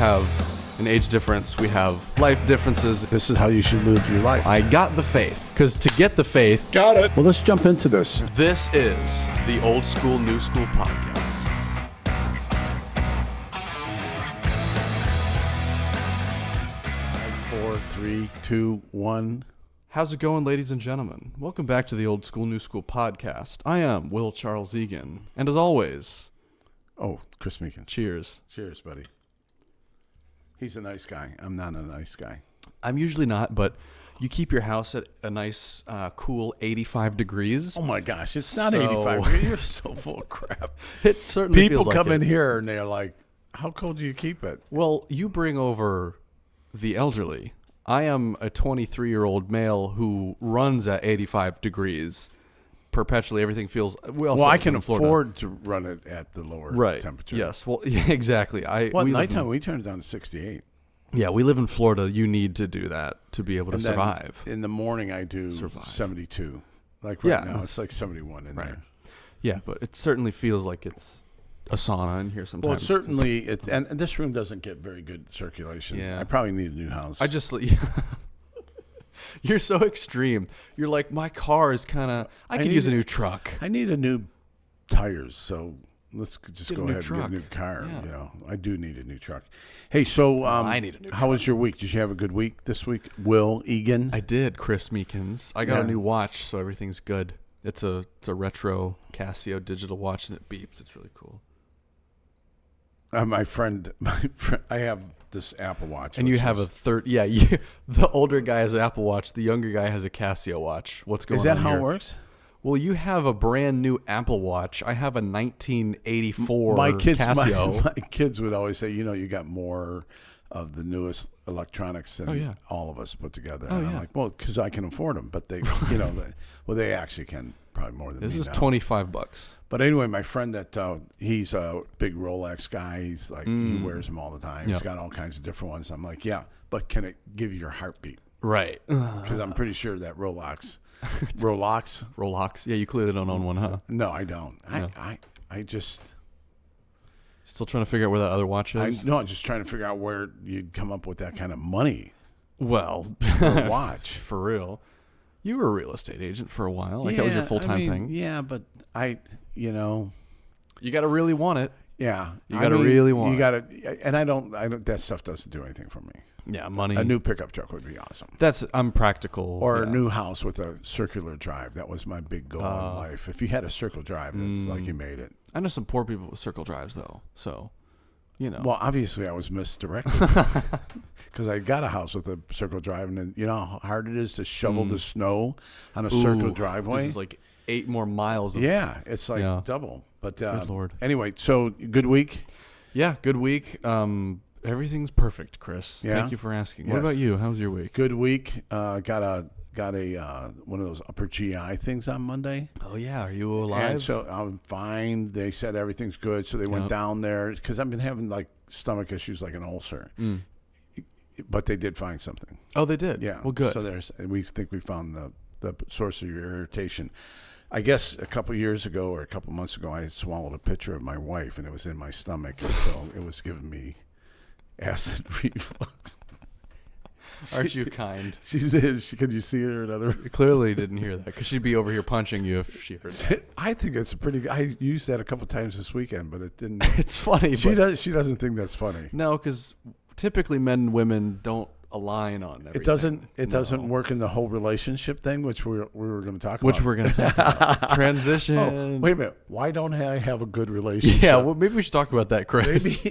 have an age difference. We have life differences. This is how you should live your life. I got the faith, because to get the faith, Got it. Well, let's jump into this. this is the Old School, New School podcast. 4, 3, 2, 1. How's it going, ladies and gentlemen? Welcome back to the Old School, New School podcast. I am Will Charles Egan, and as always, Oh, Chris Meekins. cheers. Cheers, buddy. He's a nice guy. I'm not a nice guy. I'm usually not, but you keep your house at a nice, cool 85 degrees. Oh my gosh, it's not So- 85. You're so full of crap. It certainly People feels like come it. in here and they're like, how cold do you keep it? Well, you bring over the elderly. I am a 23-year-old male who runs at 85 degrees perpetually. Everything feels Well, I can live in Florida. afford to run it at the lower right temperature. Yes. Well, yeah, exactly. Well, we live nighttime, in- we turn it down to 68. yeah, we live in Florida. You need to do that to be able to And then survive. in the morning, I do Survive. 72. Like right Yeah, now, it's like 71 in right. there. Yeah, but it certainly feels like it's a sauna in here sometimes. Well, certainly, and this room doesn't get very good circulation. Yeah. I probably need a new house. I just you're so extreme. You're like, my car is kind of. I could use a new truck. I need a new tires, so let's just Get a go new ahead truck. and get a new car. Yeah. You know, I do need a new truck. Hey, so I need a new how was your week? Did you have a good week this week, Will Egan? I did, Chris Meekins. I got Yeah. a new watch, so everything's good. It's a retro Casio digital watch, and it beeps. It's really cool. My friend, I have this Apple Watch, And you which have is- a third. Yeah, the older guy has an Apple Watch. The younger guy has a Casio watch. What's going on? Is that how here? it works? Well, you have a brand new Apple Watch. I have a 1984 My kids, Casio. my kids would always say, you got more of the newest electronics than Oh, yeah. all of us put together. Oh, and I'm yeah. like, well, because I can afford them, but they, they actually can probably more than This me is now. $25. But anyway, my friend he's a big Rolex guy. He's like, he wears them all the time. Yeah. He's got all kinds of different ones. I'm like, yeah, but can it give you your heartbeat? Right. Because I'm pretty sure that Rolex. Rolex. Yeah, you clearly don't own one, huh? No, I don't. No. I just, Still trying to figure out where that other watch is? I'm just trying to figure out where you'd come up with that kind of money Well, for a watch. for real. You were a real estate agent for a while. Like, that was your full-time thing. Yeah, but You got to really want it. yeah. You gotta really want You got to, and I don't, that stuff doesn't do anything for me. Yeah, money. A new pickup truck would be awesome. I'm practical. Or yeah. a new house with a circular drive. That was my big goal in life. If you had a circle drive, it's like you made it. I know some poor people with circle drives, though. So, Well, obviously I was misdirected because I got a house with a circle drive, and then you know how hard it is to shovel the snow on a circle driveway. This is like 8 more miles. Yeah, it's like Yeah. double. But Good Lord. Anyway, so good week. Yeah, good week. Everything's perfect, Chris. Yeah? Thank you for asking. What Yes. about you? How was your week? Good week. Got a one of those upper GI things on Monday. Oh, yeah. Are you alive? And so I'm fine. They said everything's good. So they went Yep. down there because I've been having like stomach issues, like an ulcer. But they did find something. Oh, they did? Yeah. Well, good. So we think we found the source of your irritation. I guess a couple years ago or a couple months ago, I had swallowed a picture of my wife, and it was in my stomach, and so it was giving me acid reflux. Aren't you kind? She says, "Could you see her?" Another. Clearly didn't hear that because she'd be over here punching you if she heard that. I think it's a pretty. I used that a couple times this weekend, but it didn't. It's funny. She but She doesn't think that's funny. No, because typically men and women don't align on everything. It doesn't No. work in the whole relationship thing, which we were going to talk about. Which we're going to talk about. Transition. Oh, wait a minute. Why don't I have a good relationship? Yeah, well, maybe we should talk about that, Chris.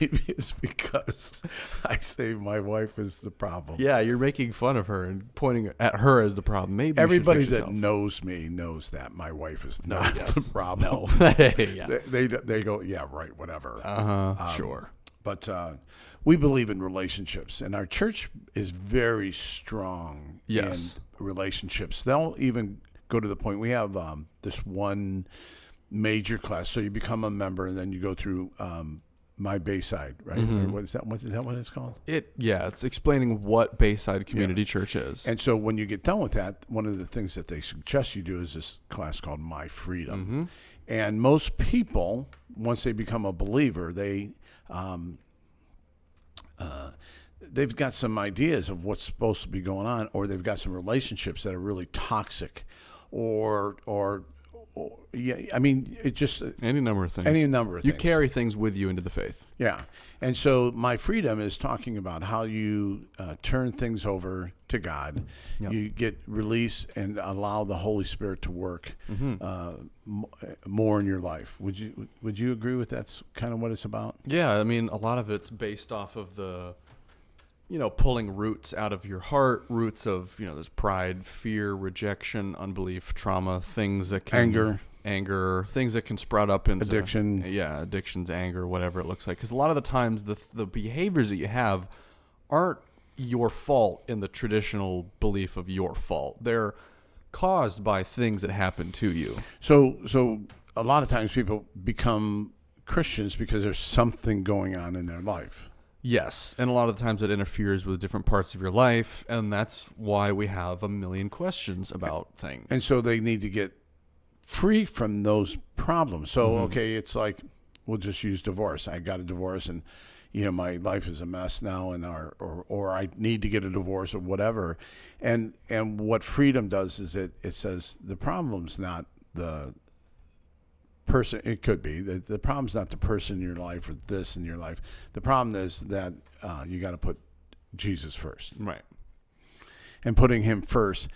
Maybe it's because I say my wife is the problem. Yeah, you're making fun of her and pointing at her as the problem. Maybe Everybody you should fix that yourself. knows me knows that my wife is not yes. the problem. No. Hey, yeah. They go, yeah, right, whatever. Sure. But we believe in relationships, and our church is very strong Yes. in relationships. They'll even go to the point we have this one major class. So you become a member, and then you go through My Bayside, right? Or what is that? What is that? What it's called? It's explaining what Bayside Community Church is. And so when you get done with that, one of the things that they suggest you do is this class called My Freedom. And most people, once they become a believer, they they've got some ideas of what's supposed to be going on, or they've got some relationships that are really toxic, or yeah, I mean, it just Any number of things. any number of You things. carry things with you into the faith. Yeah. And so my freedom is talking about how you turn things over to God. Yep. You get release and allow the Holy Spirit to work more in your life. Would you agree with that's kind of what it's about? Yeah, I mean, a lot of it's based off of the, pulling roots out of your heart, roots of, there's pride, fear, rejection, unbelief, trauma, things that can... Anger, things that can sprout up into... Addiction. Yeah, addictions, anger, whatever it looks like. Because a lot of the times, the behaviors that you have aren't your fault in the traditional belief of your fault. They're caused by things that happen to you. So a lot of times people become Christians because there's something going on in their life. Yes, and a lot of the times it interferes with different parts of your life, and that's why we have a million questions about things. And so they need to get free from those problems. So, okay, it's like, we'll just use divorce. I got a divorce and, my life is a mess now, and or I need to get a divorce or whatever. And what freedom does is it says the problem's not the person. It could be the problem's not the person in your life or this in your life. The problem is that you got to put Jesus first. Right. And putting him first,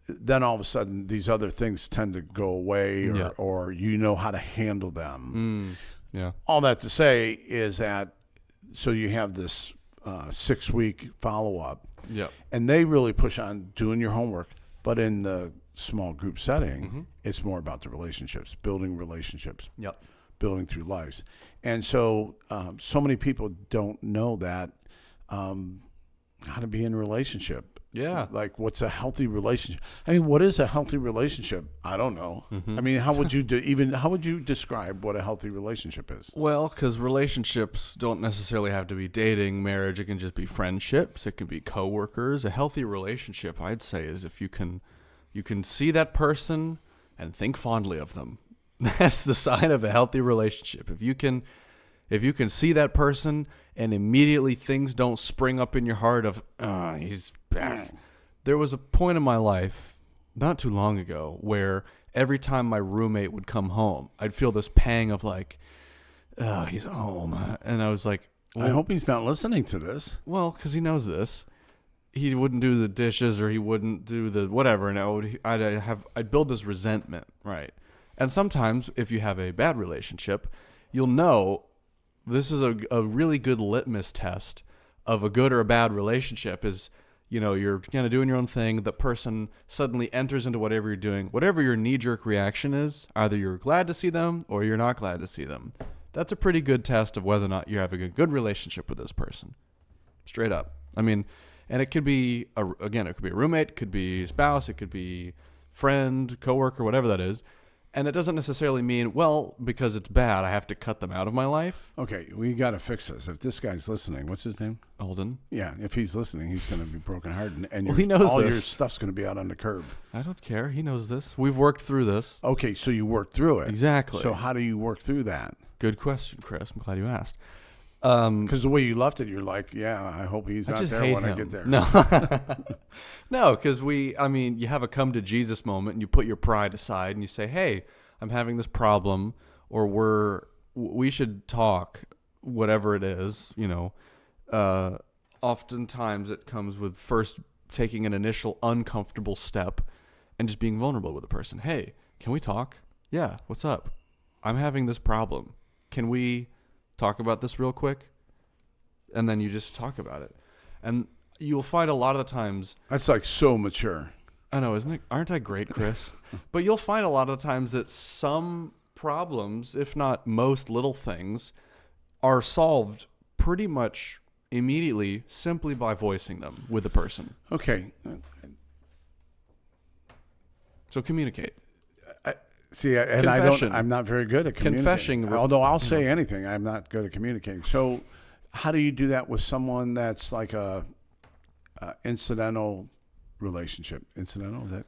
then all of a sudden these other things tend to go away, or you know how to handle them. Yeah. All that to say is that, so you have this 6-week follow-up, and they really push on doing your homework, but in the small group setting, it's more about the relationships, building relationships, building through lives. And so so many people don't know that, how to be in a relationship. Yeah. Like, what's a healthy relationship? I mean, what is a healthy relationship? I don't know. I mean, how would you describe what a healthy relationship is? Well, because relationships don't necessarily have to be dating, marriage. It can just be friendships. It can be coworkers. A healthy relationship, I'd say, is if you can see that person and think fondly of them. That's the sign of a healthy relationship. If you can see that person and immediately things don't spring up in your heart of, he's bad. There was a point in my life not too long ago where every time my roommate would come home, I'd feel this pang of like, he's home. And I was like, well, I hope he's not listening to this. Well, because he knows this. He wouldn't do the dishes, or he wouldn't do the whatever. And I'd build this resentment, right? And sometimes if you have a bad relationship, you'll know this is a really good litmus test of a good or a bad relationship is, you're kind of doing your own thing. The person suddenly enters into whatever you're doing. Whatever your knee-jerk reaction is, either you're glad to see them or you're not glad to see them. That's a pretty good test of whether or not you're having a good relationship with this person. Straight up. I mean, and it could be, it could be a roommate, it could be a spouse, it could be friend, coworker, whatever that is. And it doesn't necessarily mean, well, because it's bad, I have to cut them out of my life. Okay, we got to fix this. If this guy's listening, what's his name? Alden. Yeah, if he's listening, he's going to be brokenhearted, and he knows all this. your stuff's going to be out on the curb. I don't care. He knows this. We've worked through this. Okay, so you worked through it. Exactly. So how do you work through that? Good question, Chris. I'm glad you asked. Because the way you left it, you're like, yeah, I hope he's not there when I get there. No, no, because you have a come to Jesus moment, and you put your pride aside, and you say, hey, I'm having this problem, or we should talk, whatever it is, oftentimes it comes with first taking an initial uncomfortable step and just being vulnerable with a person. Hey, can we talk? Yeah. What's up? I'm having this problem. Can we talk about this real quick? And then you just talk about it. And you'll find a lot of the times. That's like so mature. I know, isn't it? Aren't I great, Chris? But you'll find a lot of the times that some problems, if not most little things, are solved pretty much immediately simply by voicing them with the person. Okay. So communicate. I'm not very good at communicating. Confessing. Although I'll say anything, I'm not good at communicating. So how do you do that with someone that's like a incidental relationship? Incidental, is that?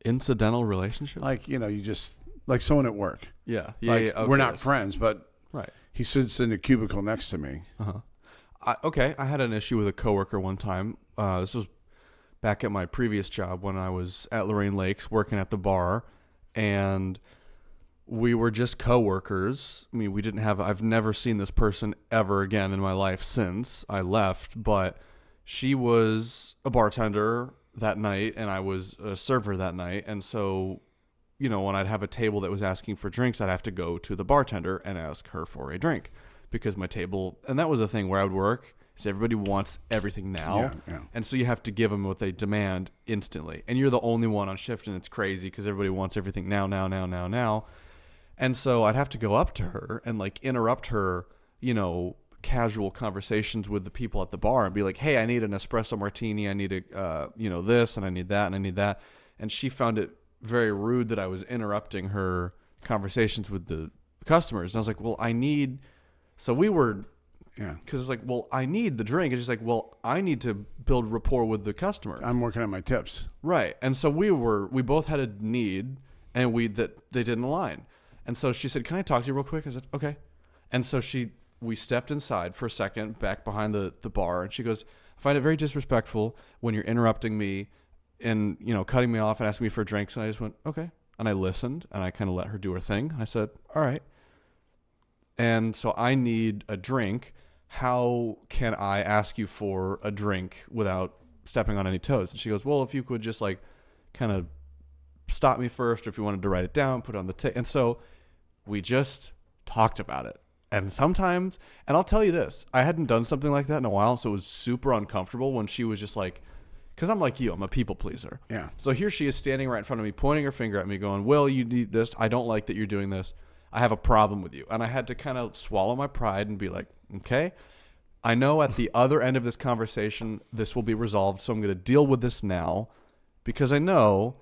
Incidental relationship? Like, you just, like someone at work. Yeah. Like, Okay. we're not friends, but right. he sits in the cubicle next to me. Uh-huh. I had an issue with a coworker one time. This was back at my previous job when I was at Lorraine Lakes working at the bar, and we were just coworkers. I mean, I've never seen this person ever again in my life since I left, but she was a bartender that night and I was a server that night. And so, when I'd have a table that was asking for drinks, I'd have to go to the bartender and ask her for a drink because my table, and that was the thing where I would work, is everybody wants everything now. Yeah. And so you have to give them what they demand instantly. And you're the only one on shift, and it's crazy because everybody wants everything now. And so I'd have to go up to her and like interrupt her, casual conversations with the people at the bar and be like, hey, I need an espresso martini. I need this and I need that and I need that. And she found it very rude that I was interrupting her conversations with the customers. And I was like, well, because it's like, well, I need the drink. And she's like, well, I need to build rapport with the customer. I'm working on my tips. Right. And so we both had a need and they didn't align. And so she said, can I talk to you real quick? I said, okay. And so we stepped inside for a second back behind the bar. And she goes, I find it very disrespectful when you're interrupting me and, cutting me off and asking me for drinks. And I just went, okay. And I listened and I kind of let her do her thing. I said, all right. And so I need a drink. How can I ask you for a drink without stepping on any toes? And she goes, well, if you could just like kind of stop me first, or if you wanted to write it down, put it on the table. And so we just talked about it. And sometimes, and I'll tell you this, I hadn't done something like that in a while, so it was super uncomfortable when she was just like, because I'm like you, I'm a people pleaser. Yeah. So here she is standing right in front of me, pointing her finger at me, going, well, you need this. I don't like that you're doing this. I have a problem with you. And I had to kind of swallow my pride and be like, okay, I know at the other end of this conversation, this will be resolved. So I'm going to deal with this now because I know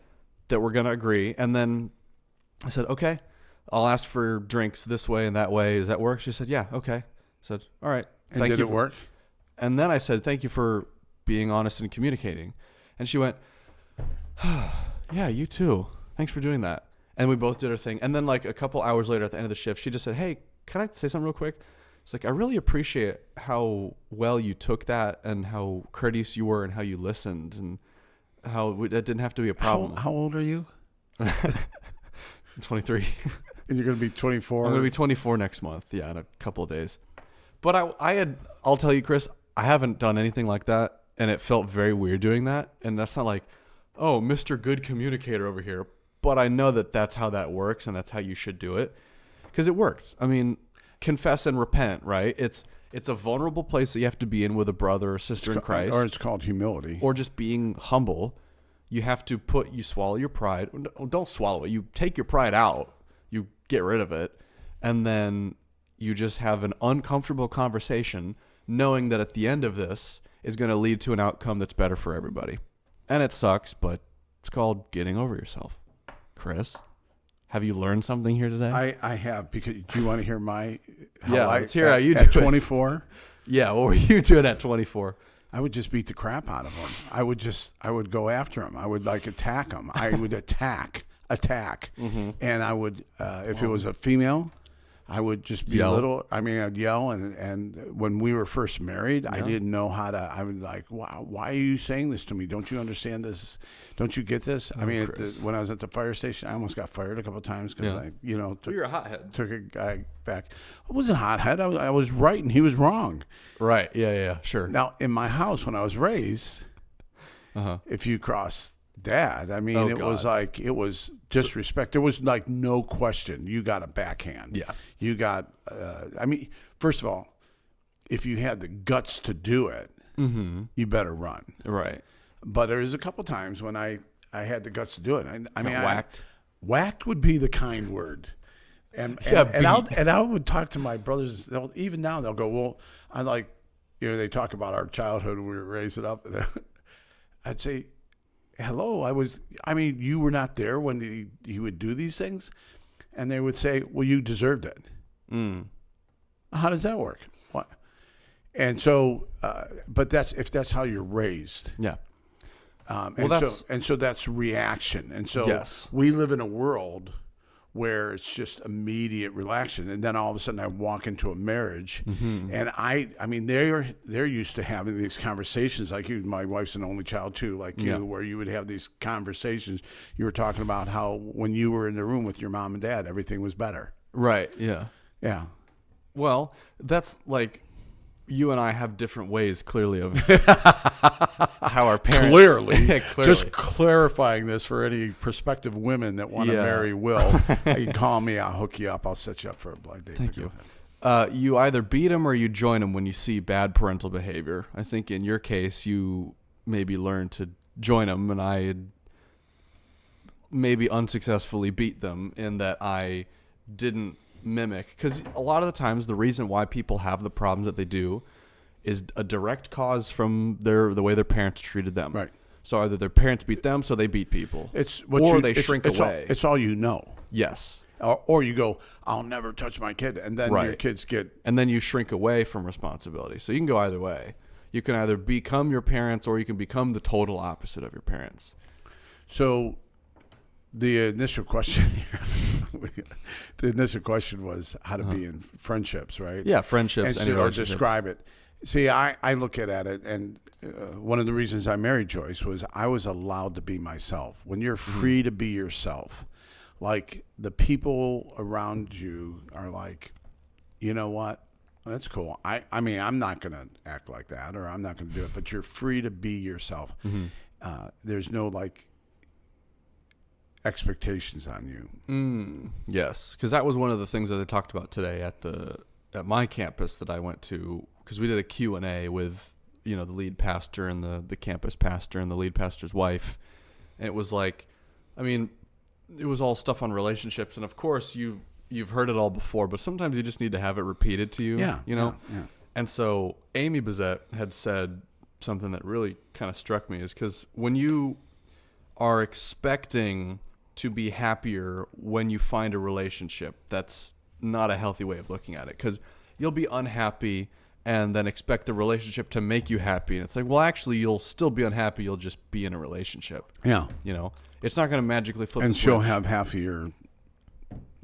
that we're going to agree. And then I said, okay, I'll ask for drinks this way and that way. Does that work? She said, yeah. Okay. I said, all right. And did it work? And then I said, thank you for being honest and communicating. And she went, yeah, you too. Thanks for doing that. And we both did our thing. And then like a couple hours later at the end of the shift, she just said, hey, can I say something real quick? It's like, I really appreciate how well you took that and how courteous you were and how you listened and how that didn't have to be a problem. How old are you? I'm 23. And you're going to be 24? I'm going to be 24 next month. Yeah, in a couple of days. But I'll tell you, Chris, I haven't done anything like that. And it felt very weird doing that. And that's not like, oh, Mr. Good Communicator over here. But I know that that's how that works and that's how you should do it because it works. I mean, confess and repent, right? It's a vulnerable place that you have to be in with a brother or sister in Christ. Or it's called humility. Or just being humble. You have to you swallow your pride. Don't swallow it. You take your pride out. You get rid of it. And then you just have an uncomfortable conversation knowing that at the end of this is going to lead to an outcome that's better for everybody. And it sucks, but it's called getting over yourself. Chris, have you learned something here today? I have, because do you want to hear let's hear how you do at it. 24? Yeah, what were you doing at 24? I would just beat the crap out of them. I would go after them. I would like attack them. I would attack. Mm-hmm. And I would, if it was a female, I would just be I'd yell. And when we were first married, I didn't know how to, I was like, wow, why are you saying this to me? Don't you understand this? Don't you get this? Oh, I mean, when I was at the fire station, I almost got fired a couple of times because you're a hothead. Took a guy back. I wasn't a hothead. I was right and he was wrong. Right. Yeah. Sure. Now, in my house, when I was raised, if you cross Dad, I mean, it was disrespect. There was like no question. You got a backhand. Yeah. You got, first of all, if you had the guts to do it, you better run. Right. But there was a couple times when I had the guts to do it. I mean, whacked. Whacked would be the kind word. And I would talk to my brothers. Even now they'll go, well, I like, they talk about our childhood when we were raising up. And I'd say, hello, you were not there when he would do these things. And they would say, well, you deserved it. How does that work? What? And so, but if that's how you're raised. Yeah. So that's reaction. And so we live in a world where it's just immediate relaxation, and then all of a sudden I walk into a marriage, and I mean they're used to having these conversations like you. My wife's an only child too, like you, where you would have these conversations. You were talking about how when you were in the room with your mom and dad, everything was better. Right. Yeah. Yeah. Well, that's like you and I have different ways, clearly, of how our parents. Clearly. Clearly. Just clarifying this for any prospective women that want to marry Will. You can call me. I'll hook you up. I'll set you up for a blind date. Thank you. You either beat him or you join him when you see bad parental behavior. I think in your case, you maybe learned to join him, and I maybe unsuccessfully beat them in that I didn't mimic. Because a lot of the times, the reason why people have the problems that they do is a direct cause from the way their parents treated them. Right. So either their parents beat them, so they beat people, they shrink away. It's all you know. Yes. Or you go, I'll never touch my kid, and then your kids get... And then you shrink away from responsibility. So you can go either way. You can either become your parents or you can become the total opposite of your parents. So the initial question was how to be in friendships, right? Yeah, friendships. And so describe it. See, I look at it, and one of the reasons I married Joyce was I was allowed to be myself. When you're free to be yourself, like the people around you are like, you know what? That's cool. I mean, I'm not going to act like that, or I'm not going to do it, but you're free to be yourself. There's no like expectations on you. Yes, because that was one of the things that I talked about today at my campus that I went to, because we did a Q&A with the lead pastor and the campus pastor and the lead pastor's wife, and it was like, I mean, it was all stuff on relationships, and of course you've heard it all before, but sometimes you just need to have it repeated to you. Yeah. And so Amy Bazette had said something that really kind of struck me, is because when you are expecting to be happier when you find a relationship, that's not a healthy way of looking at it, because you'll be unhappy and then expect the relationship to make you happy. And it's like, well, actually, you'll still be unhappy. You'll just be in a relationship. Yeah. It's not going to magically flip and the she'll switch. have half of your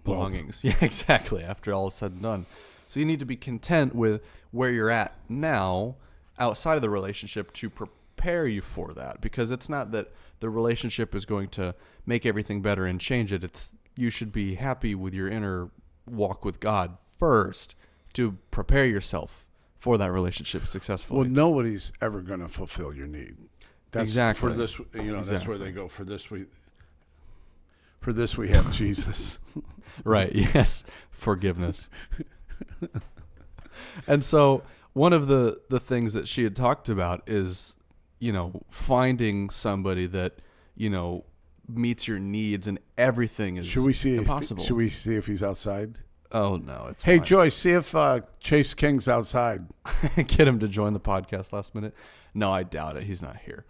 belongings. Yeah, exactly. After all is said and done. So you need to be content with where you're at now outside of the relationship to prepare you for that, because it's not that the relationship is going to make everything better and change it. You should be happy with your inner walk with God first to prepare yourself for that relationship successfully. Well, nobody's ever going to fulfill your need. That's exactly. For this, that's where they go. For this we have Jesus. Right. Yes. Forgiveness. And so one of the things that she had talked about is, finding somebody that, meets your needs, and everything is impossible. Should we see if he's outside? Oh, no. It's Hey, fine. Joyce, see if Chase King's outside. Get him to join the podcast last minute. No, I doubt it. He's not here.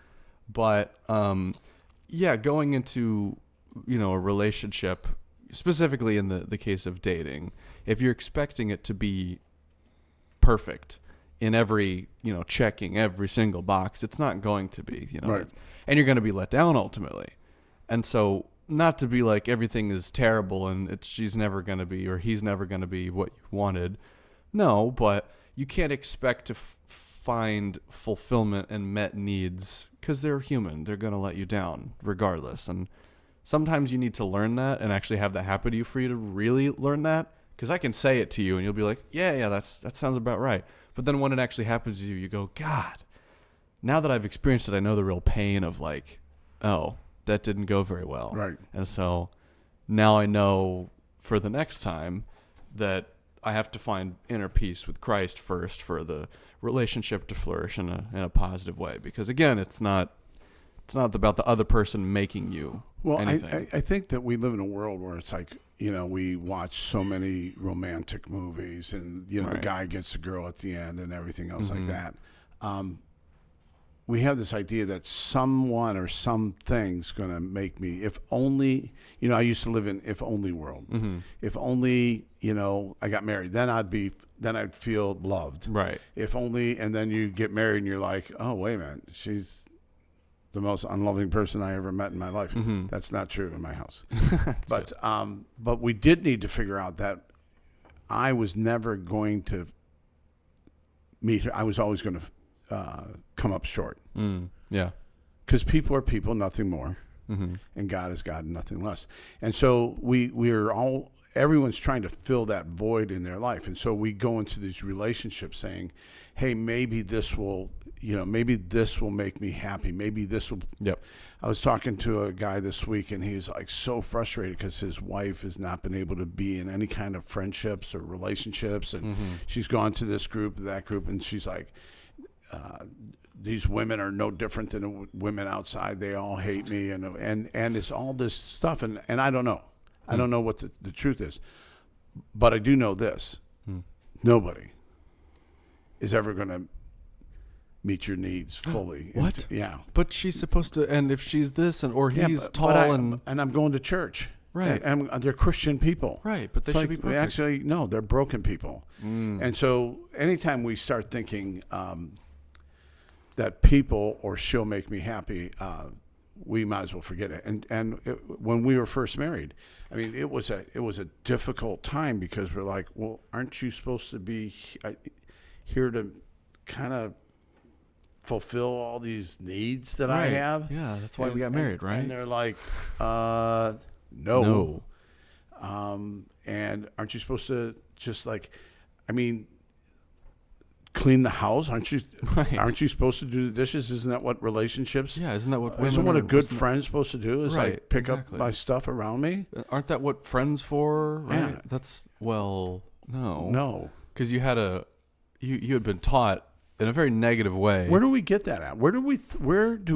But, going into, a relationship, specifically in the case of dating, if you're expecting it to be perfect in every, checking every single box, it's not going to be, Right. And you're going to be let down ultimately. And so, not to be like everything is terrible and she's never going to be, or he's never going to be what you wanted. No, but you can't expect to find fulfillment and met needs, because they're human. They're going to let you down regardless. And sometimes you need to learn that and actually have that happen to you for you to really learn that. Because I can say it to you and you'll be like, yeah, that sounds about right. But then when it actually happens to you, you go, God, now that I've experienced it, I know the real pain of like, oh, that didn't go very well. Right. And so now I know for the next time that I have to find inner peace with Christ first for the relationship to flourish in a positive way. Because again, it's not about the other person making you anything. I think that we live in a world where it's like, we watch so many romantic movies, and Right. the guy gets the girl at the end and everything else like that. We have this idea that someone or something's going to make me, if only, I used to live in if only world. Mm-hmm. If only, I got married, then I'd feel loved. Right. If only, and then you get married and you're like, oh, wait a minute, she's the most unloving person I ever met in my life. Mm-hmm. That's not true in my house. But we did need to figure out that I was never going to meet her. I was always going to come up short. Yeah. Because people are people, nothing more. Mm-hmm. And God is God, and nothing less. And so everyone's trying to fill that void in their life. And so we go into these relationships saying, hey, maybe this will make me happy. Maybe this will. Yep. I was talking to a guy this week, and he's like so frustrated because his wife has not been able to be in any kind of friendships or relationships. And she's gone to this group, that group, and she's like, these women are no different than women outside. They all hate me, and it's all this stuff, and I don't know. I don't know what the truth is, but I do know this: nobody is ever going to meet your needs fully. What? Yeah, but she's supposed to, and if she's this, or he's tall, and I'm going to church, right? And they're Christian people, right? But they should be perfect. Actually, no, they're broken people, and so anytime we start thinking that people or she'll make me happy, we might as well forget it. And when we were first married, I mean, it was a difficult time because we're like, well, aren't you supposed to be here to kind of fulfill all these needs that I have? Yeah, that's why we got married, right? And they're like, no. And aren't you supposed to just clean the house? Aren't you supposed to do the dishes? Isn't that what relationships? Yeah, isn't that what women isn't what a good friend's supposed to do? Is right, pick up my stuff around me? Aren't that what friends for? Right. Yeah. That's no. No. Because you had you had been taught in a very negative way. Where do we get that at? Where do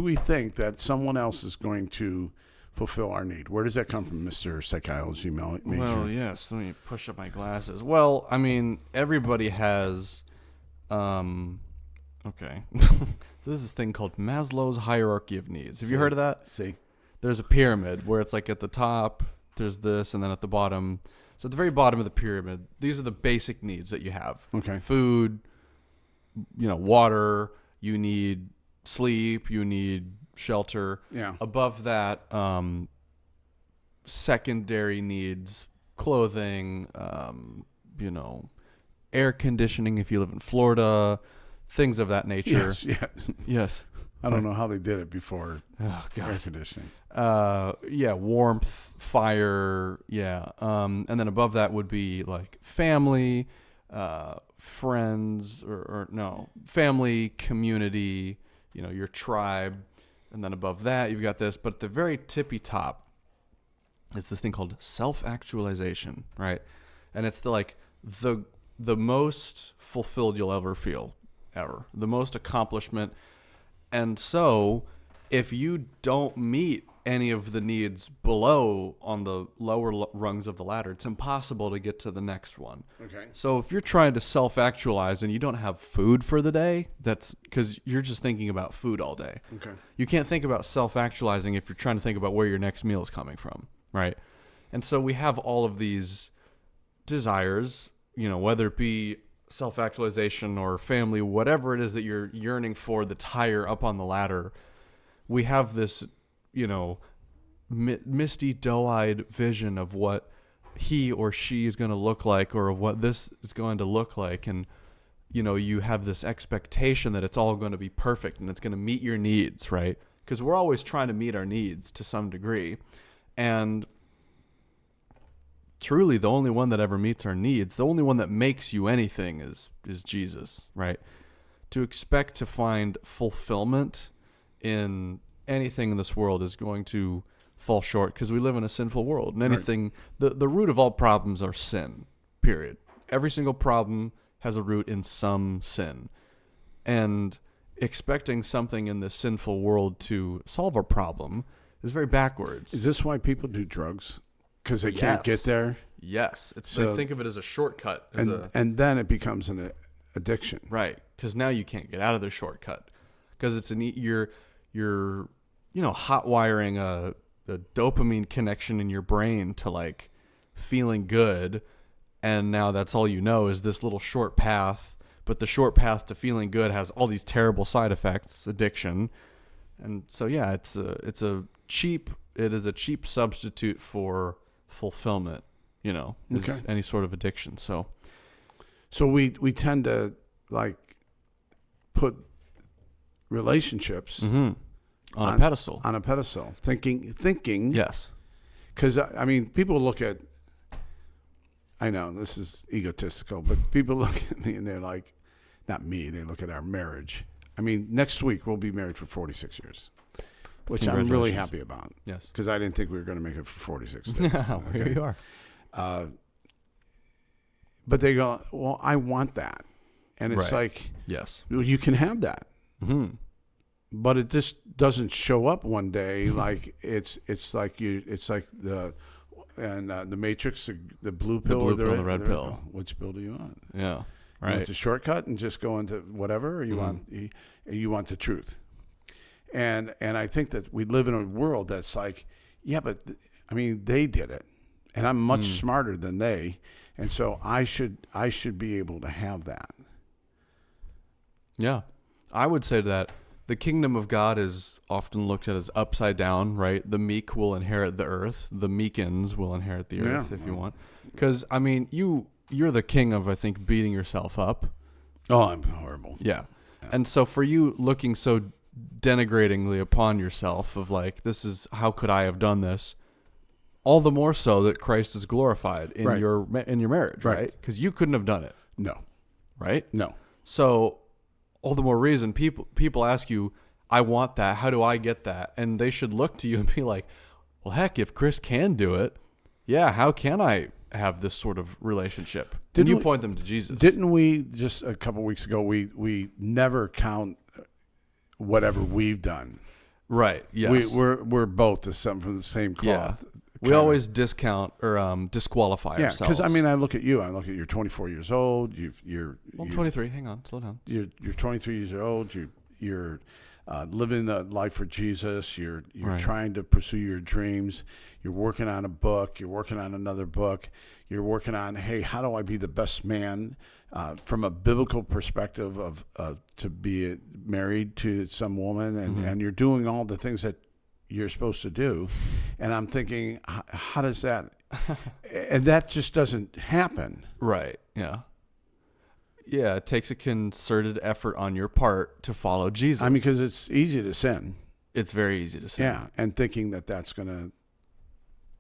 we think that someone else is going to fulfill our need? Where does that come from, Mr. Psychology major? Well, yes. Let me push up my glasses. Well, I mean, everybody has. Okay. There's this thing called Maslow's hierarchy of needs. Have you heard of that? See, there's a pyramid where it's like at the top, there's this, and then at the bottom. So at the very bottom of the pyramid, these are the basic needs that you have. Okay. Food, water, you need sleep, you need shelter. Yeah. Above that, secondary needs, clothing, air conditioning if you live in Florida, things of that nature. Yes. I don't know how they did it before. Oh, God. Air conditioning. Warmth, fire, and then above that would be like family, friends, or family, community, your tribe, and then above that you've got this. But at the very tippy top is this thing called self-actualization, right? And it's the most fulfilled you'll ever feel, the most accomplishment. And so if you don't meet any of the needs below on the lower rungs of the ladder, it's impossible to get to the next one. Okay. So if you're trying to self-actualize and you don't have food for the day, that's because you're just thinking about food all day. Okay. You can't think about self-actualizing if you're trying to think about where your next meal is coming from, right? And so we have all of these desires, whether it be self-actualization or family, whatever it is that you're yearning for that's higher up on the ladder, we have this, misty, doe-eyed vision of what he or she is going to look like, or of what this is going to look like. And, you have this expectation that it's all going to be perfect and it's going to meet your needs, right? Because we're always trying to meet our needs to some degree. And truly, the only one that ever meets our needs, the only one that makes you anything is Jesus, right? To expect to find fulfillment in anything in this world is going to fall short because we live in a sinful world. And anything, the root of all problems are sin, period. Every single problem has a root in some sin. And expecting something in this sinful world to solve our problem is very backwards. Is this why people do drugs? Because they can't get there? Yes. They think of it as a shortcut. And then it becomes an addiction. Right. Because now you can't get out of the shortcut. Because it's you're hot wiring a dopamine connection in your brain to feeling good. And now that's all you know is this little short path. But the short path to feeling good has all these terrible side effects, addiction. And so yeah, it is a cheap substitute for fulfillment, is Okay. any sort of addiction. So we tend to like put relationships on a pedestal. On a pedestal, thinking. Yes. Because I mean, people look at. I know this is egotistical, but people look at me and they're like, not me. They look at our marriage. I mean, next week we'll be married for 46 years, which I'm really happy about. Yes. Because I didn't think we were going to make it for 46 days. Well, here you are. But they go, well, I want that. And it's like, yes, well, you can have that. Mm-hmm. But it just doesn't show up one day. Like it's like the Matrix, the blue pill or the red pill. Which pill do you want? Yeah. Right. You want the shortcut and just go into whatever, or you want the truth. And I think that we live in a world that's like, yeah, but I mean, they did it, and I'm much smarter than they, and so I should be able to have that. Yeah, I would say that the kingdom of God is often looked at as upside down, right? The meek will inherit the earth. The meekins will inherit the earth, if you want. Because, I mean, you're the king of, I think, beating yourself up. Oh, I'm horrible. Yeah. And so for you looking so denigratingly upon yourself of like, this is, how could I have done this? All the more so that Christ is glorified in your marriage, right? Because you couldn't have done it. No. Right? No. So all the more reason people ask you, I want that. How do I get that? And they should look to you and be like, well, heck, if Chris can do it, yeah, how can I have this sort of relationship? And you point them to Jesus. Didn't we just a couple weeks ago, we never count whatever we've done. Right. Yes. We're both from the same cloth. Yeah. We always discount or disqualify ourselves. Yeah, because I mean, I look at you. I look at you're 24 years old. You're 23. Hang on, slow down. You're 23 years old. You're living the life for Jesus. You're trying to pursue your dreams. You're working on a book. You're working on another book. You're working on, hey, how do I be the best man from a biblical perspective of to be married to some woman, and you're doing all the things that you're supposed to do. And I'm thinking, how does that, and that just doesn't happen. Right. Yeah. Yeah. It takes a concerted effort on your part to follow Jesus. I mean, because it's easy to sin. It's very easy to sin. Yeah. And thinking that that's going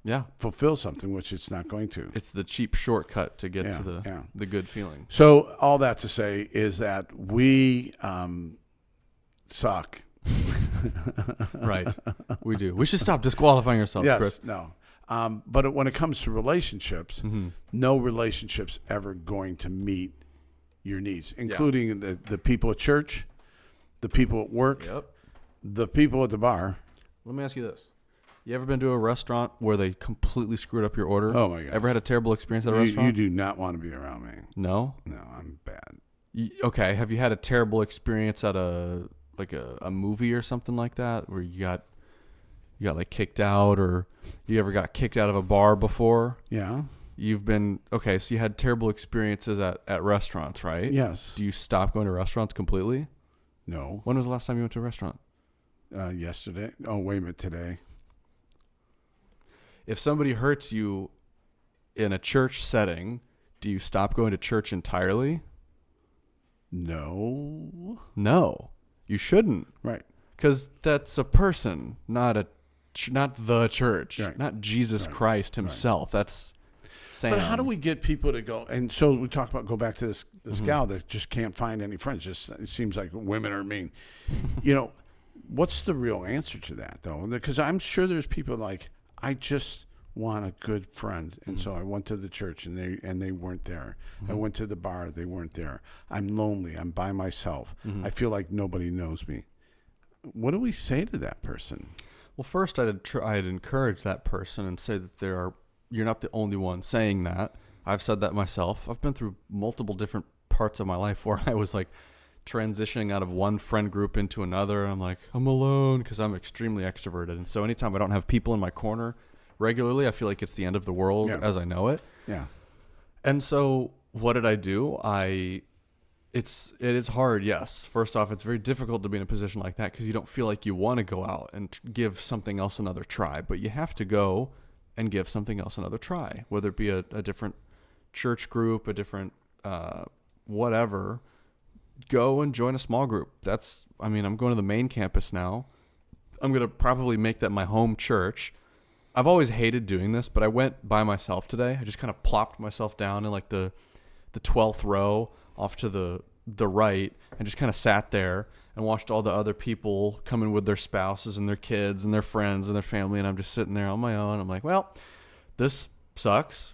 to fulfill something, which it's not going to. It's the cheap shortcut to get to the good feeling. So all that to say is that we suck. Right. We do. We should stop disqualifying ourselves, Chris. No. But when it comes to relationships, no relationship's ever going to meet your needs, including the people at church, the people at work, the people at the bar. Let me ask you this. You ever been to a restaurant where they completely screwed up your order? Oh, my God. Ever had a terrible experience at a restaurant? You do not want to be around me. No? No, I'm bad. Okay. Have you had a terrible experience at a movie or something like that where you got like kicked out, or you ever got kicked out of a bar before? Yeah. So you had terrible experiences at restaurants, right? Yes. Do you stop going to restaurants completely? No. When was the last time you went to a restaurant? Yesterday. Oh, wait a minute, today. If somebody hurts you in a church setting, do you stop going to church entirely? No. No, you shouldn't. Right. Because that's a person, not the church, not Jesus Christ himself. That's Sam. But how do we get people to go? And so we talk about, go back to this gal that just can't find any friends. It seems like women are mean. What's the real answer to that, though? Because I'm sure there's people like, I just want a good friend, and so I went to the church, and they weren't there. I went to the bar, they weren't there. I'm lonely. I'm by myself. I feel like nobody knows me. What do we say to that person? Well, first I'd encourage that person and say that you're not the only one saying that. I've said that myself. I've been through multiple different parts of my life where I was like transitioning out of one friend group into another. I'm like, I'm alone, because I'm extremely extroverted. And so anytime I don't have people in my corner regularly, I feel like it's the end of the world as I know it. Yeah. And so what did I do? I it is hard. Yes. First off, it's very difficult to be in a position like that because you don't feel like you want to go out and give something else another try, but you have to go and give something else another try, whether it be a different church group, a different whatever. Go and join a small group. I'm going to the main campus now. I'm going to probably make that my home church. I've always hated doing this, but I went by myself today. I just kind of plopped myself down in like the 12th row off to the right and just kind of sat there and watched all the other people come in with their spouses and their kids and their friends and their family, and I'm just sitting there on my own. I'm like, well, this sucks.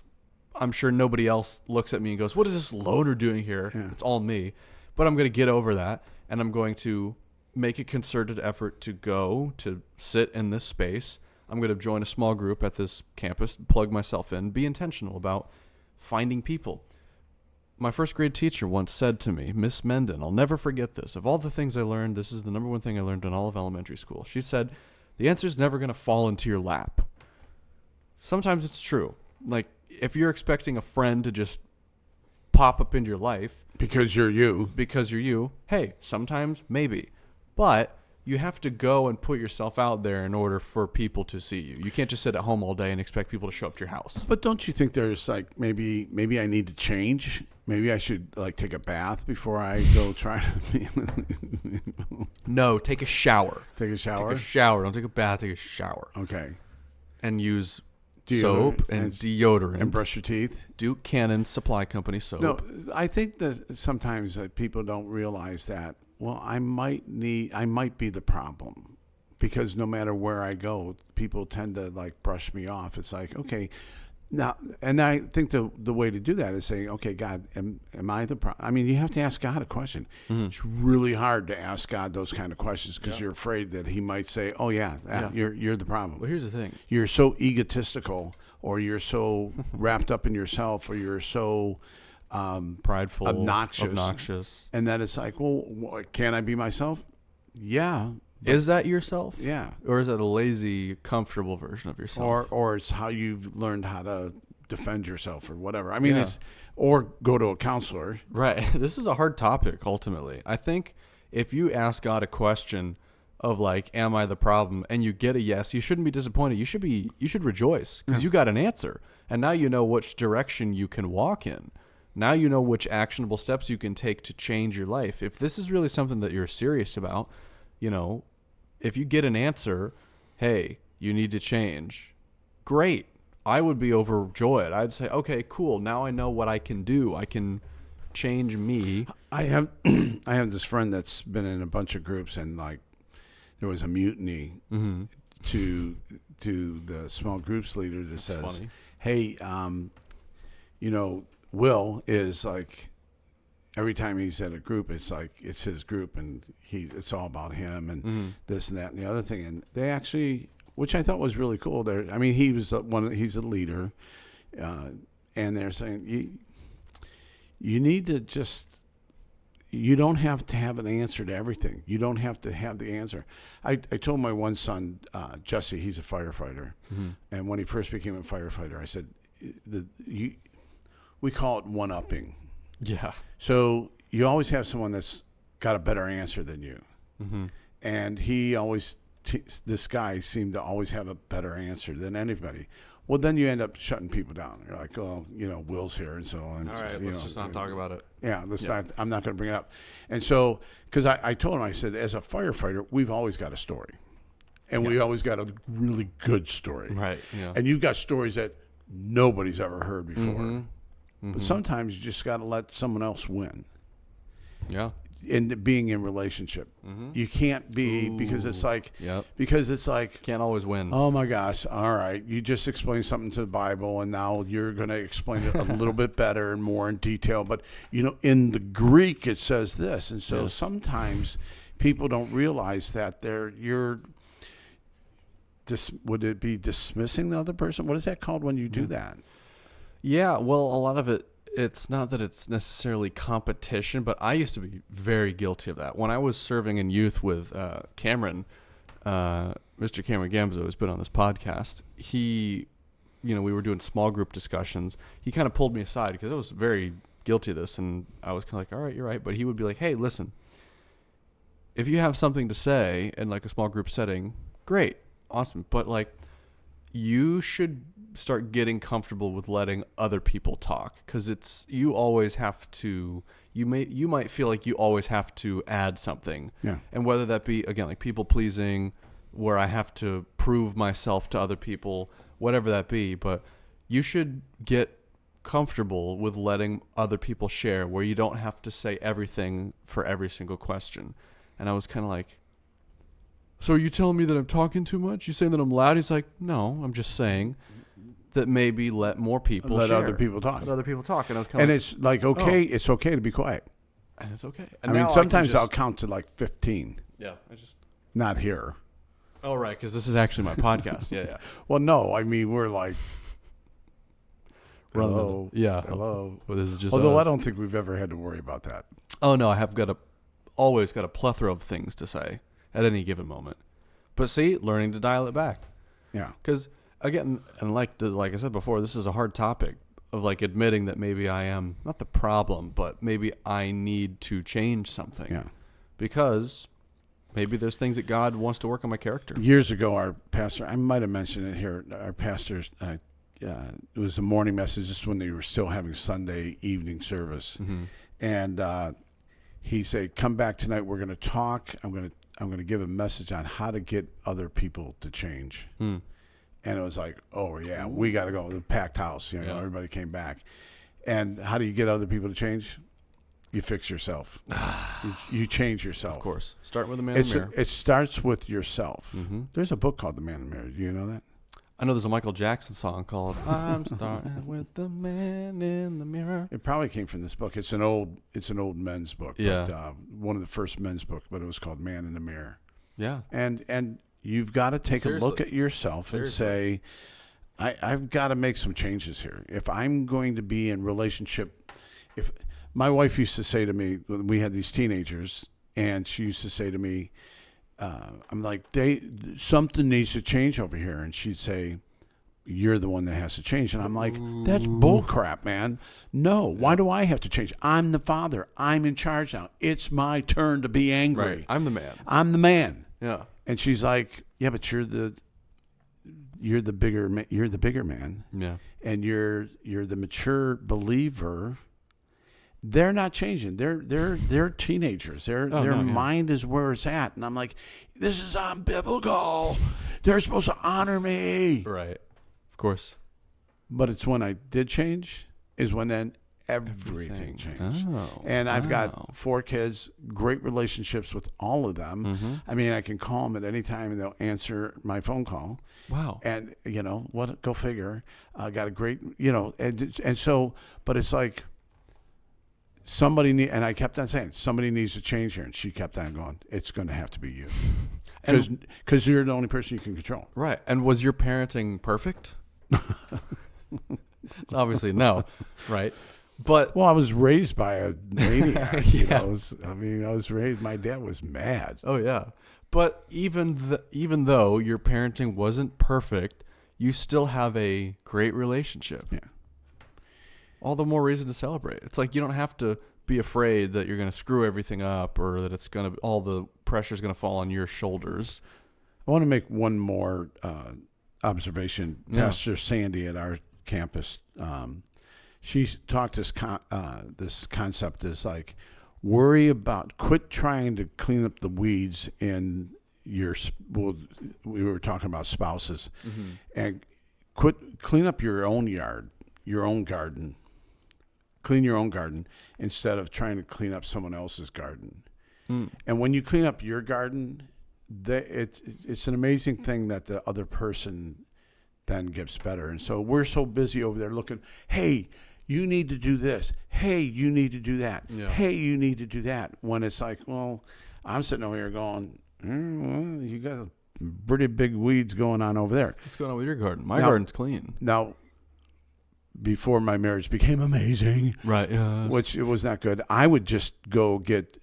I'm sure nobody else looks at me and goes, what is this loner doing here? Yeah. It's all me. But I'm going to get over that, and I'm going to make a concerted effort to go to sit in this space. I'm going to join a small group at this campus, plug myself in, be intentional about finding people. My first grade teacher once said to me, Miss Menden, I'll never forget this. Of all the things I learned, this is the number one thing I learned in all of elementary school. She said, the answer's never going to fall into your lap. Sometimes it's true. Like, if you're expecting a friend to just pop up into your life because you're you, hey, sometimes maybe. But you have to go and put yourself out there in order for people to see you. You can't just sit at home all day and expect people to show up to your house. But don't you think there's like maybe I need to change? Maybe I should like take a bath before I go try to. No, take a shower. Take a shower? Take a shower. Don't take a bath. Take a shower. Okay. And use soap and deodorant. And brush your teeth. Duke Cannon Supply Company soap. No, I think that sometimes people don't realize that. Well, I might be the problem, because no matter where I go, people tend to like brush me off. It's like, okay, now, and I think the way to do that is saying, okay, God, am I the problem? I mean, you have to ask God a question. Mm-hmm. It's really hard to ask God those kind of questions because you're afraid that He might say, oh yeah, you're the problem. Well, here's the thing: you're so egotistical, or you're so wrapped up in yourself, or you're so prideful, obnoxious, and then it's like, well, can I be myself? Yeah. Is that yourself? Yeah. Or is it a lazy, comfortable version of yourself? Or it's how you've learned how to defend yourself or whatever. I mean, or go to a counselor. Right. This is a hard topic, ultimately. I think if you ask God a question of like, am I the problem? And you get a yes, you shouldn't be disappointed. You should rejoice because you got an answer. And now you know which direction you can walk in. Now you know which actionable steps you can take to change your life. If this is really something that you're serious about, you know, if you get an answer, hey, you need to change, great. I would be overjoyed. I'd say, okay, cool. Now I know what I can do. I can change me. I have this friend that's been in a bunch of groups, and like there was a mutiny to the small groups leader that says, funny. Hey, you know, Will is like, every time he's at a group, it's like it's his group, and it's all about him and this and that and the other thing. And they actually, which I thought was really cool. I mean, he's a leader, and they're saying you need to just, you don't have to have an answer to everything. You don't have to have the answer. I told my one son, Jesse, he's a firefighter, and when he first became a firefighter, I said, we call it one-upping. Yeah. So you always have someone that's got a better answer than you. Mm-hmm. And he always, this guy seemed to always have a better answer than anybody. Well, then you end up shutting people down. You're like, oh, you know, Will's here and so on. All right, let's just not talk about it. Yeah, I'm not going to bring it up. And so, because I told him, I said, as a firefighter, we've always got a story. And we always got a really good story. Right, yeah. And you've got stories that nobody's ever heard before. Mm-hmm. But sometimes you just got to let someone else win. Yeah. In being in relationship. Mm-hmm. You can't be, because it's like, can't always win. Oh my gosh. All right. You just explained something to the Bible, and now you're going to explain it a little bit better and more in detail. But, you know, in the Greek, it says this. And so sometimes people don't realize that would it be dismissing the other person? What is that called when you do that? Yeah, well, a lot of it's not that it's necessarily competition, but I used to be very guilty of that. When I was serving in youth with Cameron, Mr. Cameron Gamzo, who's been on this podcast, we were doing small group discussions. He kind of pulled me aside because I was very guilty of this, and I was kind of like, all right, you're right. But he would be like, hey, listen, if you have something to say in like a small group setting, great, awesome. But like, you should start getting comfortable with letting other people talk, because you always have to. You might feel like you always have to add something, and whether that be again like people pleasing, where I have to prove myself to other people, whatever that be. But you should get comfortable with letting other people share, where you don't have to say everything for every single question. And I was kind of like, so are you telling me that I'm talking too much? You saying that I'm loud? He's like, no, I'm just saying that maybe let more people let share. other people talk. Let other people talk. And I was kind of it's like, okay, it's okay to be quiet. And it's okay. And I mean, sometimes I'll count to like 15. Yeah. Not here. Oh, right, because this is actually my podcast. Yeah. Well, no, I mean, we're like, Hello. hello. Yeah. Hello. Well, this is just Although us. I don't think we've ever had to worry about that. Oh, no, I have always got a plethora of things to say at any given moment. But see, learning to dial it back. Yeah. Because, again, and like I said before, this is a hard topic of like admitting that maybe I am not the problem, but maybe I need to change something. Yeah. Because maybe there's things that God wants to work on my character. Years ago, our pastor, I might have mentioned it here, our pastor's, it was a morning message just when they were still having Sunday evening service. Mm-hmm. And he said, come back tonight, we're going to talk. I'm going to give a message on how to get other people to change. And it was like, oh, yeah, we got to go. The packed house. Everybody came back. And how do you get other people to change? You fix yourself. you change yourself. Of course. Start with the man in the mirror. It starts with yourself. Mm-hmm. There's a book called The Man in the Mirror. Do you know that? I know there's a Michael Jackson song called I'm Starting with the Man in the Mirror. It probably came from this book. It's an old men's book. Yeah. But, one of the first men's books, but it was called Man in the Mirror. Yeah. And you've got to take a look at yourself and say, I've got to make some changes here. If I'm going to be in relationship, if my wife used to say to me, we had these teenagers, and she used to say to me, I'm like, something needs to change over here. And she'd say, you're the one that has to change. And I'm like, that's bull crap, man. No, why do I have to change? I'm the father. I'm in charge now. It's my turn to be angry. Right. I'm the man. I'm the man. Yeah. And she's like, yeah, but you're the bigger man. Yeah. And you're the mature believer. They're not changing. They're teenagers. Their mind is where it's at. And I'm like, this is unbiblical. They're supposed to honor me. Right. Of course. But it's when I did change is when then everything changed. Oh, and I've got 4 kids, great relationships with all of them. Mm-hmm. I mean, I can call them at any time and they'll answer my phone call. Wow. And, go figure. I got a great, and so, but it's like, and I kept on saying, somebody needs to change here. And she kept on going, it's going to have to be you. Because you're the only person you can control. Right. And was your parenting perfect? It's obviously no. Right. But I was raised by a maniac. Yeah. I was raised, my dad was mad. Oh, yeah. But even though your parenting wasn't perfect, you still have a great relationship. Yeah. All the more reason to celebrate. It's like you don't have to be afraid that you're going to screw everything up or that all the pressure's going to fall on your shoulders. I want to make one more observation. Yeah. Pastor Sandy at our campus, she talked this concept is like, quit trying to clean up the weeds in we were talking about spouses, mm-hmm. and clean up your own yard, your own garden. Clean your own garden instead of trying to clean up someone else's garden. And when you clean up your garden, it's an amazing thing that the other person then gets better. And so we're so busy over there looking, hey, you need to do this. Hey, you need to do that. Yeah. Hey, you need to do that. When it's like, well, I'm sitting over here going, well, you got pretty big weeds going on over there. What's going on with your garden? My garden's clean. Now, before my marriage became amazing, right? Which it was not good. I would just go get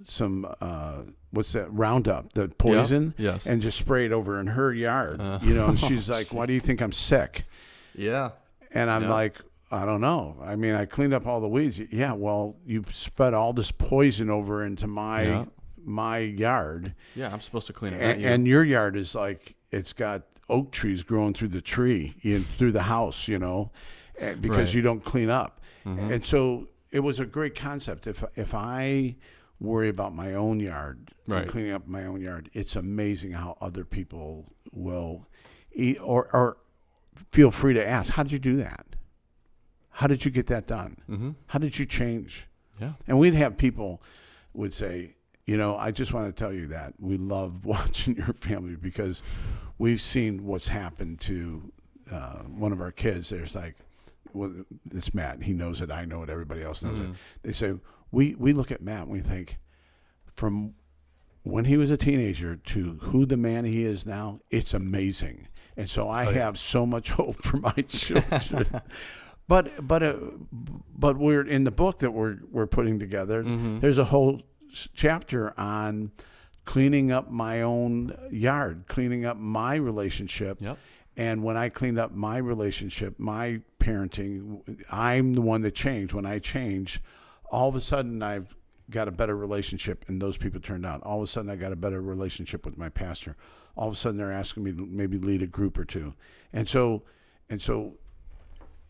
some what's that Roundup, the poison, yes, and just spray it over in her yard. And she's like, "Why do you think I'm sick?" Yeah, and I'm like, I don't know. I mean, I cleaned up all the weeds. Yeah, well, you spread all this poison over into Yeah. my yard, Yeah, I'm supposed to clean it, not you. and your yard is like it's got oak trees growing through the tree, through the house, because Right. you don't clean up. Mhm. And so it was a great concept. If I worry about my own yard Right. and cleaning up my own yard, it's amazing how other people will eat or feel free to ask, how did you do that? How did you get that done? Mm-hmm. How did you change? Yeah. And we'd have people would say, I just want to tell you that we love watching your family because we've seen what's happened to one of our kids. There's like, well, it's Matt. He knows it. I know it. Everybody else knows it. They say, we look at Matt and we think, from when he was a teenager to who the man he is now, it's amazing. And so I have so much hope for my children. But we're in the book that we're putting together. Mm-hmm. There's a whole chapter on cleaning up my own yard, cleaning up my relationship. Yep. And when I cleaned up my relationship, my parenting, I'm the one that changed. When I change, all of a sudden I've got a better relationship, and those people turned out. All of a sudden I got a better relationship with my pastor. All of a sudden they're asking me to maybe lead a group or two. And so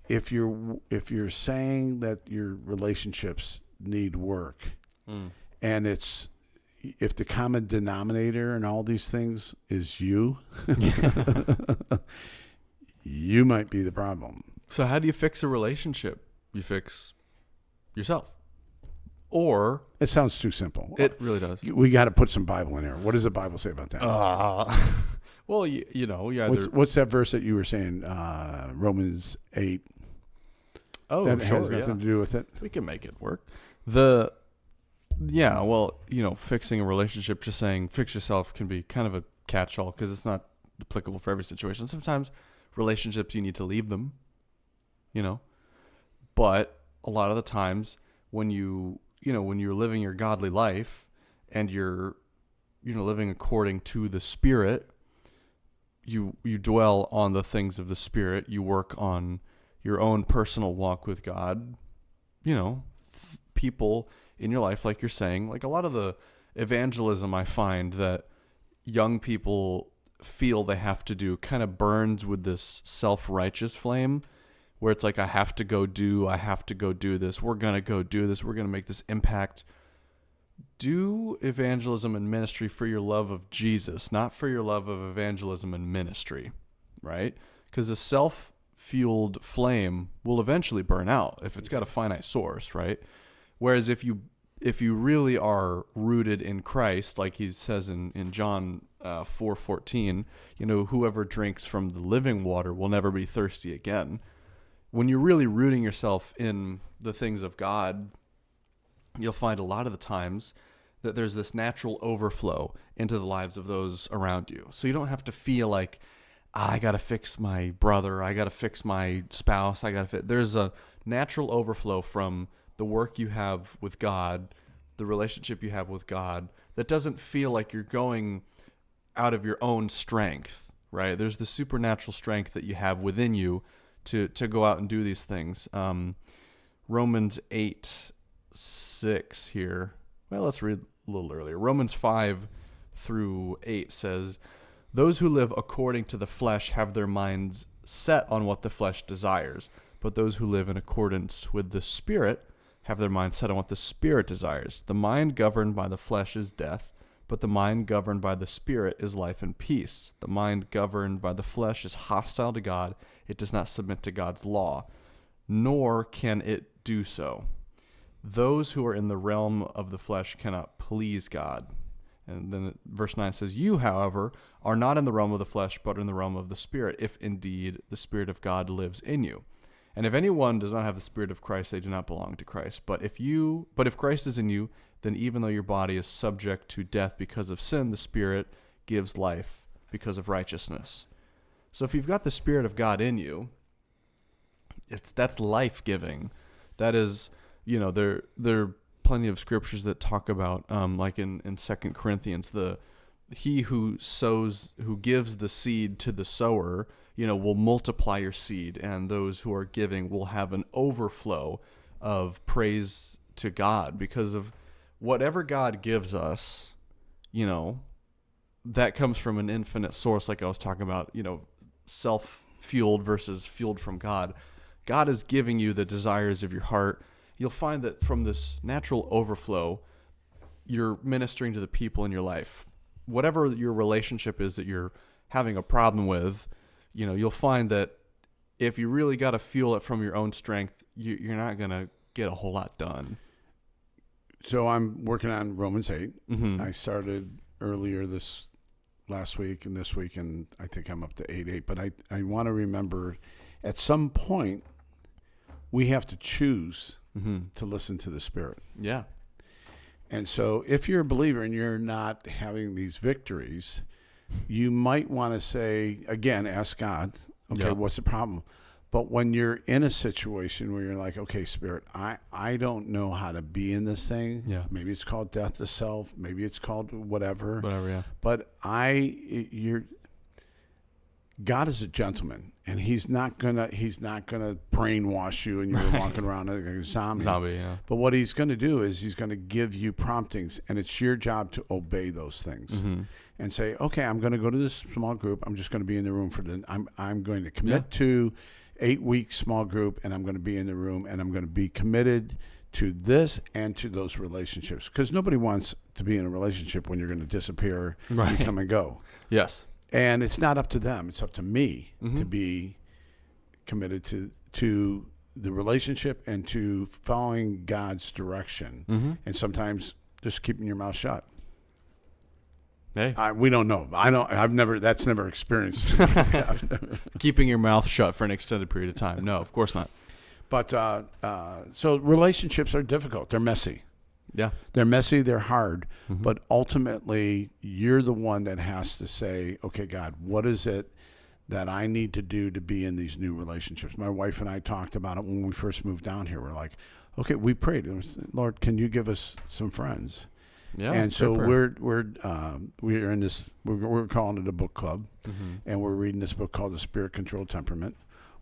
if you're saying that your relationships need work, and if the common denominator in all these things is you, you might be the problem. So how do you fix a relationship? You fix yourself. Or It sounds too simple. it really does. We got to put some Bible in there. What does the Bible say about that? Well, you either. What's that verse that you were saying? Romans 8. Oh, That sure, has nothing to do with it. we can make it work. Fixing a relationship, just saying fix yourself can be kind of a catch-all because it's not applicable for every situation. Sometimes relationships, you need to leave them, but a lot of the times when when you're living your godly life and you're, living according to the Spirit, you dwell on the things of the Spirit. You work on your own personal walk with God. People in your life, like you're saying, like a lot of the evangelism I find that young people feel they have to do kind of burns with this self-righteous flame where it's like, I have to go do this. We're going to go do this. We're going to make this impact. Do evangelism and ministry for your love of Jesus, not for your love of evangelism and ministry, right? Because a self-fueled flame will eventually burn out if it's got a finite source, right? Whereas if you really are rooted in Christ, like he says in John 4:14, whoever drinks from the living water will never be thirsty again. When you're really rooting yourself in the things of God, you'll find a lot of the times that there's this natural overflow into the lives of those around you. So you don't have to feel like, I got to fix my brother, I got to fix my spouse, there's a natural overflow from the work you have with God, the relationship you have with God, that doesn't feel like you're going out of your own strength, right? There's the supernatural strength that you have within you to go out and do these things. Romans 8:6 here. Well, let's read a little earlier. Romans 5-8 says, "Those who live according to the flesh have their minds set on what the flesh desires, but those who live in accordance with the Spirit have their mind set on what the Spirit desires. The mind governed by the flesh is death, but the mind governed by the Spirit is life and peace. The mind governed by the flesh is hostile to God. It does not submit to God's law, nor can it do so. Those who are in the realm of the flesh cannot please God." And then verse 9 says, "You, however, are not in the realm of the flesh, but in the realm of the Spirit, if indeed the Spirit of God lives in you. And if anyone does not have the Spirit of Christ, they do not belong to Christ. But if Christ is in you, then even though your body is subject to death because of sin, the Spirit gives life because of righteousness." So if you've got the Spirit of God in you, that's life-giving. That is, there are plenty of scriptures that talk about, like in 2 Corinthians, he who gives the seed to the sower will multiply your seed, and those who are giving will have an overflow of praise to God because of whatever God gives us, that comes from an infinite source, like I was talking about, self-fueled versus fueled from God. God is giving you the desires of your heart. You'll find that from this natural overflow, you're ministering to the people in your life. Whatever your relationship is that you're having a problem with, you'll find that if you really got to fuel it from your own strength, you're not going to get a whole lot done. So I'm working on Romans 8. Mm-hmm. I started earlier this last week and this week, and I think I'm up to 8:8. But I want to remember at some point we have to choose to listen to the Spirit. Yeah. And so if you're a believer and you're not having these victories, you might want to say, again, ask God, okay, what's the problem? But when you're in a situation where you're like, okay, Spirit, I don't know how to be in this thing. Yeah. Maybe it's called death to self. Maybe it's called whatever. Whatever, yeah. But God is a gentleman, and he's not gonna brainwash you and you're walking around like a zombie. Yeah. But what he's gonna do is he's gonna give you promptings, and it's your job to obey those things and say, okay, I'm gonna go to this small group. I'm just gonna be in the room I'm going to commit to 8-week small group, and I'm going to be in the room, and I'm going to be committed to this and to those relationships, because nobody wants to be in a relationship when you're going to disappear and come and go. Yes. And it's not up to them. It's up to me to be committed to the relationship and to following God's direction. And sometimes just keeping your mouth shut. Hey, we don't know. That's never experienced. keeping your mouth shut for an extended period of time. No, of course not. But so relationships are difficult. They're messy. Yeah. They're messy. They're hard. But ultimately, you're the one that has to say, okay, God, what is it that I need to do to be in these new relationships? My wife and I talked about it when we first moved down here. We're like, okay, we prayed. It was, Lord, can you give us some friends? Yeah, and so we're in this. We're calling it a book club, and we're reading this book called The Spirit Controlled Temperament,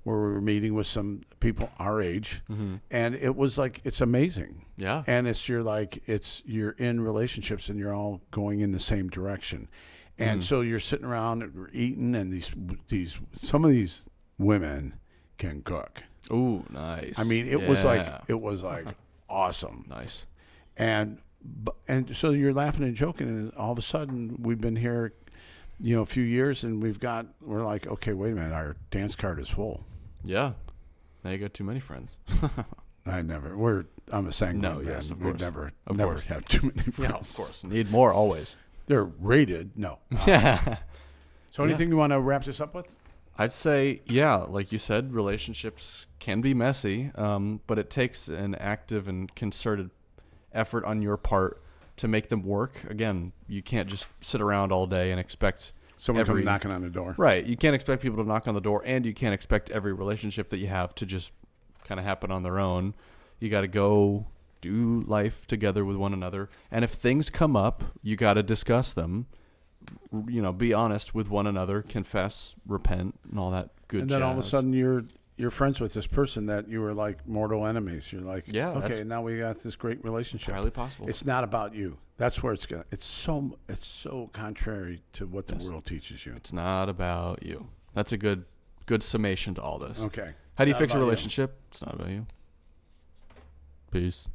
where we're meeting with some people our age, and it was like it's amazing. Yeah, and you're in relationships and you're all going in the same direction, and so you're sitting around and we're eating, and some of these women can cook. Ooh, nice. I mean, it was like awesome. Nice. And so you're laughing and joking, and all of a sudden we've been here, a few years, and we're like, okay, wait a minute, our dance card is full. Yeah. Now you got too many friends. I'm a sanguine man. Yes, of We course. never course. have too many friends. Yeah, of course. Need more always. They're rated. No. Yeah. So anything you want to wrap this up with? I'd say, like you said, relationships can be messy, but it takes an active and concerted effort on your part to make them work. Again, you can't just sit around all day and expect someone come knocking on the door. Right. You can't expect people to knock on the door, and you can't expect every relationship that you have to just kind of happen on their own. You got to go do life together with one another. And if things come up, you got to discuss them. Be honest with one another, confess, repent, and all that good. And then jazz. all of a sudden you're friends with this person that you were like mortal enemies. You're like, okay, now we got this great relationship. Entirely possible. It's not about you. That's where it's so contrary to what the world teaches you. It's not about you. That's a good summation to all this. Okay. How do you fix a relationship? It's not about you. Peace.